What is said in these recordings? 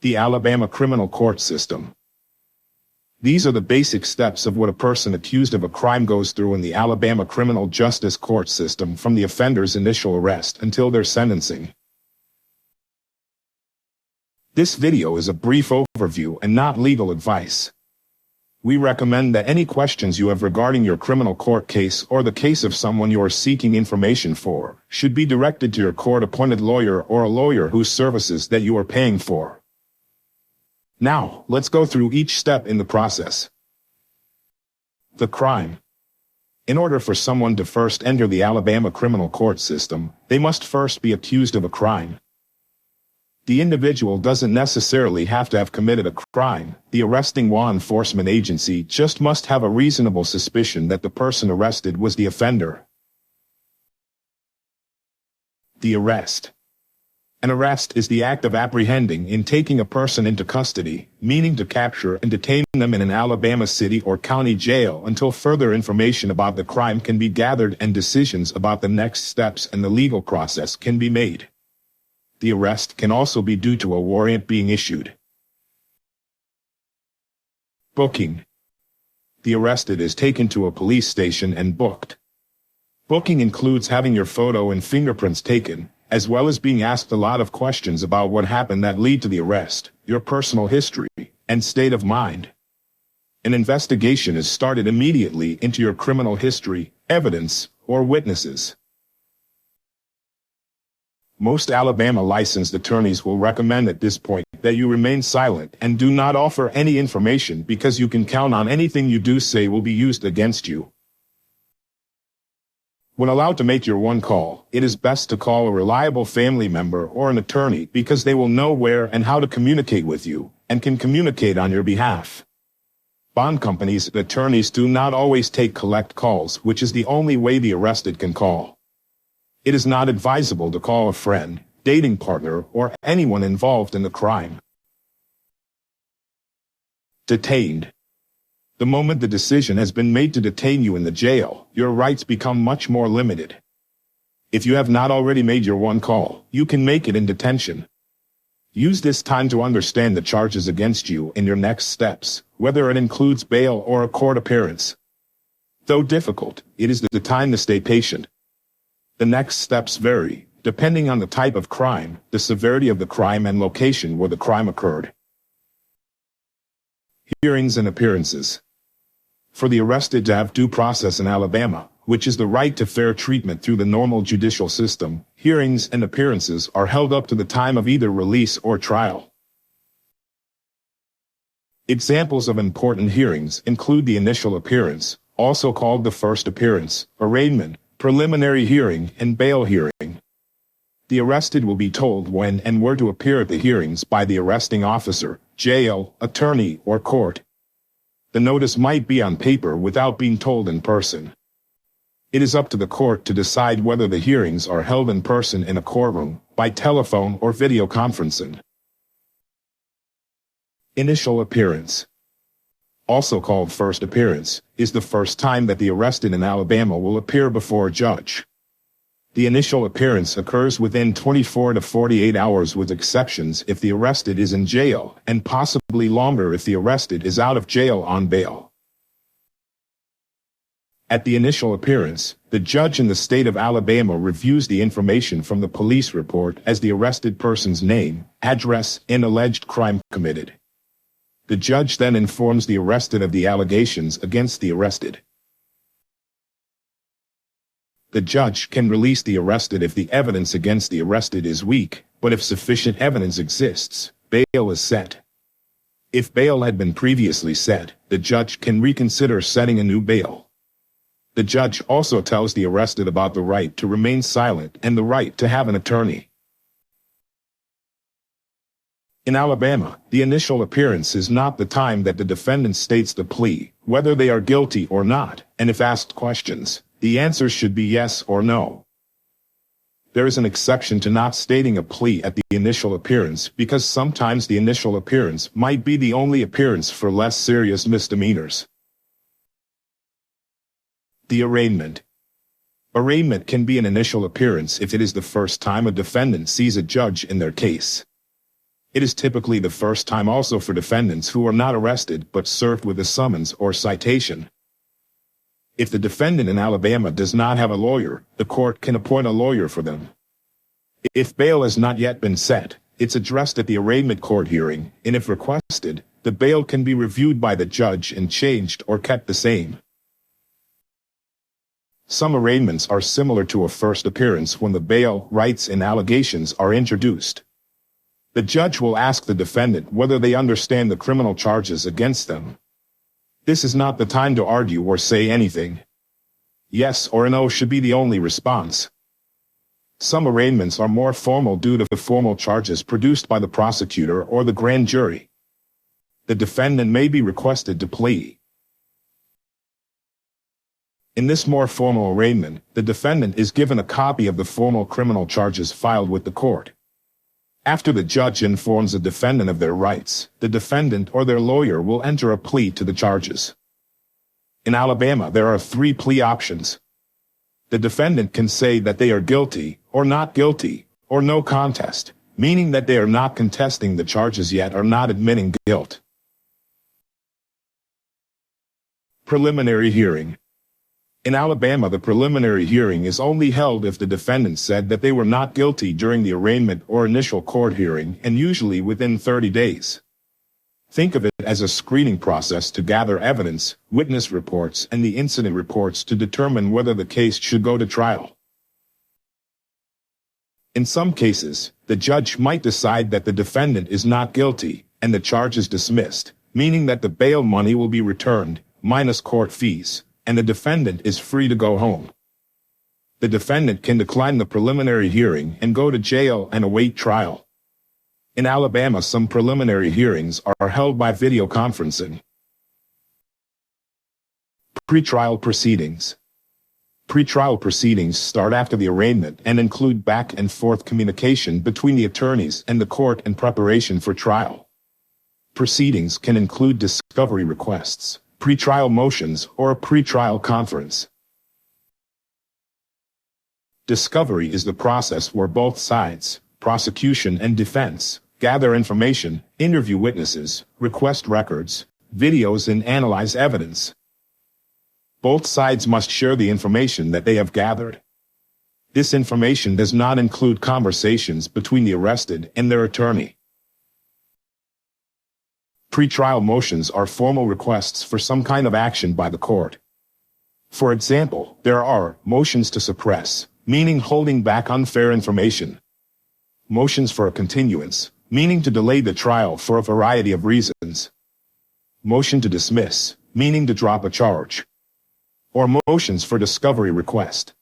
The Alabama criminal court system. These are the basic steps of what a person accused of a crime goes through in the Alabama criminal justice court system, from the offender's initial arrest until their sentencing. This video is a brief overview and not legal advice. We recommend that any questions you have regarding your criminal court case or the case of someone you are seeking information for should be directed to your court-appointed lawyer or a lawyer whose services that you are paying for. Now, let's go through each step in the process. The crime. In order for someone to first enter the Alabama criminal court system, they must first be accused of a crime. The individual doesn't necessarily have to have committed a crime. The arresting law enforcement agency just must have a reasonable suspicion that the person arrested was the offender. The arrest. An arrest is the act of apprehending and taking a person into custody, meaning to capture and detain them in an Alabama city or county jail until further information about the crime can be gathered and decisions about the next steps and the legal process can be made. The arrest can also be due to a warrant being issued. Booking. The arrested is taken to a police station and booked. Booking includes having your photo and fingerprints taken, as well as being asked a lot of questions about what happened that lead to the arrest, your personal history, and state of mind. An investigation is started immediately into your criminal history, evidence, or witnesses. Most Alabama licensed attorneys will recommend at this point that you remain silent and do not offer any information, because you can count on anything you do say will be used against you. When allowed to make your one call, it is best to call a reliable family member or an attorney, because they will know where and how to communicate with you and can communicate on your behalf. Bond companies and attorneys do not always take collect calls, which is the only way the arrested can call. It is not advisable to call a friend, dating partner, or anyone involved in the crime. Detained. The moment the decision has been made to detain you in the jail, your rights become much more limited. If you have not already made your one call, you can make it in detention. Use this time to understand the charges against you and your next steps, whether it includes bail or a court appearance. Though difficult, it is the time to stay patient. The next steps vary, depending on the type of crime, the severity of the crime, and location where the crime occurred. Hearings and appearances. For the arrested to have due process in Alabama, which is the right to fair treatment through the normal judicial system, hearings and appearances are held up to the time of either release or trial. Examples of important hearings include the initial appearance, also called the first appearance, arraignment, preliminary hearing, and bail hearing. The arrested will be told when and where to appear at the hearings by the arresting officer, jail, attorney, or court. The notice might be on paper without being told in person. It is up to the court to decide whether the hearings are held in person in a courtroom, by telephone, or video conferencing. Initial appearance, also called first appearance, is the first time that the arrested in Alabama will appear before a judge. The initial appearance occurs within 24 to 48 hours, with exceptions if the arrested is in jail, and possibly longer if the arrested is out of jail on bail. At the initial appearance, the judge in the state of Alabama reviews the information from the police report as the arrested person's name, address, and alleged crime committed. The judge then informs the arrested of the allegations against the arrested. The judge can release the arrested if the evidence against the arrested is weak, but if sufficient evidence exists, bail is set. If bail had been previously set, the judge can reconsider setting a new bail. The judge also tells the arrested about the right to remain silent and the right to have an attorney. In Alabama, the initial appearance is not the time that the defendant states the plea, whether they are guilty or not, and if asked questions, the answer should be yes or no. There is an exception to not stating a plea at the initial appearance, because sometimes the initial appearance might be the only appearance for less serious misdemeanors. The arraignment. Arraignment can be an initial appearance if it is the first time a defendant sees a judge in their case. It is typically the first time also for defendants who are not arrested but served with a summons or citation. If the defendant in Alabama does not have a lawyer, the court can appoint a lawyer for them. If bail has not yet been set, it's addressed at the arraignment court hearing, and if requested, the bail can be reviewed by the judge and changed or kept the same. Some arraignments are similar to a first appearance when the bail, rights, and allegations are introduced. The judge will ask the defendant whether they understand the criminal charges against them. This is not the time to argue or say anything. Yes or no should be the only response. Some arraignments are more formal due to the formal charges produced by the prosecutor or the grand jury. The defendant may be requested to plea. In this more formal arraignment, the defendant is given a copy of the formal criminal charges filed with the court. After the judge informs the defendant of their rights, the defendant or their lawyer will enter a plea to the charges. In Alabama, there are 3 plea options. The defendant can say that they are guilty, or not guilty, or no contest, meaning that they are not contesting the charges yet or not admitting guilt. Preliminary hearing. In Alabama, the preliminary hearing is only held if the defendant said that they were not guilty during the arraignment or initial court hearing, and usually within 30 days. Think of it as a screening process to gather evidence, witness reports, and the incident reports to determine whether the case should go to trial. In some cases, the judge might decide that the defendant is not guilty, and the charge is dismissed, meaning that the bail money will be returned, minus court fees, and the defendant is free to go home. The defendant can decline the preliminary hearing and go to jail and await trial. In Alabama, some preliminary hearings are held by video conferencing. Pretrial proceedings. Pretrial proceedings start after the arraignment and include back and forth communication between the attorneys and the court in preparation for trial. Proceedings can include discovery requests, pretrial motions, or a pretrial conference. Discovery is the process where both sides, prosecution and defense, gather information, interview witnesses, request records, videos, and analyze evidence. Both sides must share the information that they have gathered. This information does not include conversations between the arrested and their attorney. Pretrial motions are formal requests for some kind of action by the court. For example, there are motions to suppress, meaning holding back unfair information. Motions for a continuance, meaning to delay the trial for a variety of reasons. Motion to dismiss, meaning to drop a charge. Or motions for discovery request.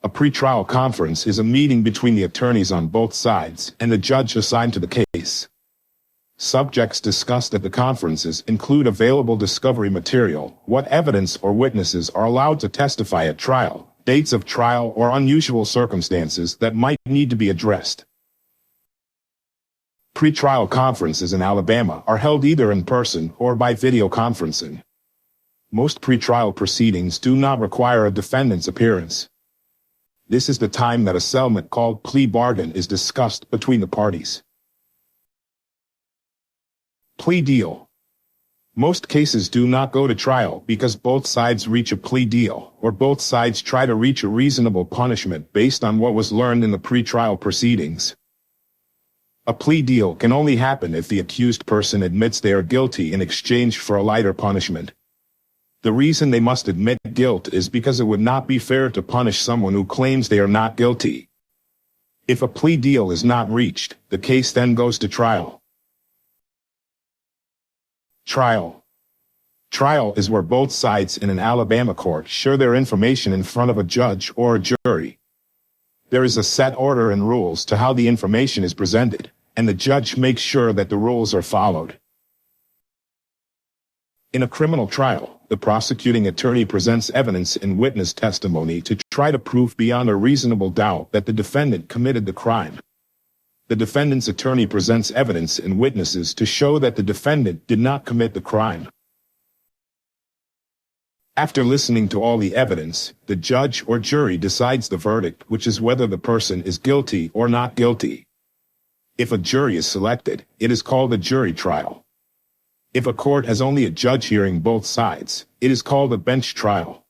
A pretrial conference is a meeting between the attorneys on both sides and the judge assigned to the case. Subjects discussed at the conferences include available discovery material, what evidence or witnesses are allowed to testify at trial, dates of trial, or unusual circumstances that might need to be addressed. Pretrial conferences in Alabama are held either in person or by video conferencing. Most pretrial proceedings do not require a defendant's appearance. This is the time that a settlement called plea bargain is discussed between the parties. Plea deal. Most cases do not go to trial because both sides reach a plea deal, or both sides try to reach a reasonable punishment based on what was learned in the pretrial proceedings. A plea deal can only happen if the accused person admits they are guilty in exchange for a lighter punishment. The reason they must admit guilt is because it would not be fair to punish someone who claims they are not guilty. If a plea deal is not reached, the case then goes to trial. Trial. Trial is where both sides in an Alabama court share their information in front of a judge or a jury. There is a set order and rules to how the information is presented, and the judge makes sure that the rules are followed. In a criminal trial, the prosecuting attorney presents evidence and witness testimony to try to prove beyond a reasonable doubt that the defendant committed the crime. The defendant's attorney presents evidence and witnesses to show that the defendant did not commit the crime. After listening to all the evidence, the judge or jury decides the verdict, which is whether the person is guilty or not guilty. If a jury is selected, it is called a jury trial. If a court has only a judge hearing both sides, it is called a bench trial.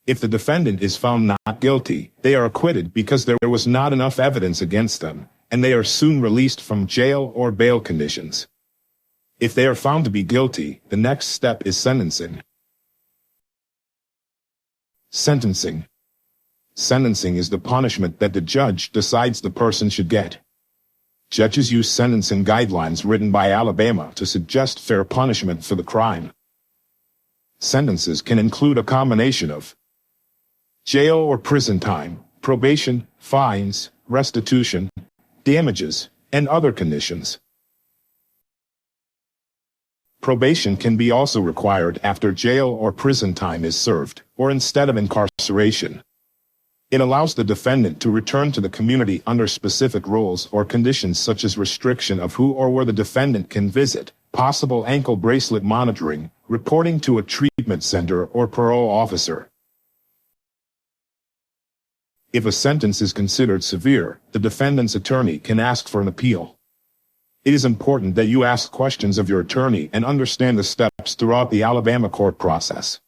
If the defendant is found not guilty, they are acquitted because there was not enough evidence against them, and they are soon released from jail or bail conditions. If they are found to be guilty, the next step is sentencing. Sentencing. Sentencing is the punishment that the judge decides the person should get. Judges use sentencing guidelines written by Alabama to suggest fair punishment for the crime. Sentences can include a combination of jail or prison time, probation, fines, restitution, damages, and other conditions. Probation can be also required after jail or prison time is served, or instead of incarceration. It allows the defendant to return to the community under specific rules or conditions such as restriction of who or where the defendant can visit, possible ankle bracelet monitoring, reporting to a treatment center or parole officer. If a sentence is considered severe, the defendant's attorney can ask for an appeal. It is important that you ask questions of your attorney and understand the steps throughout the Alabama court process.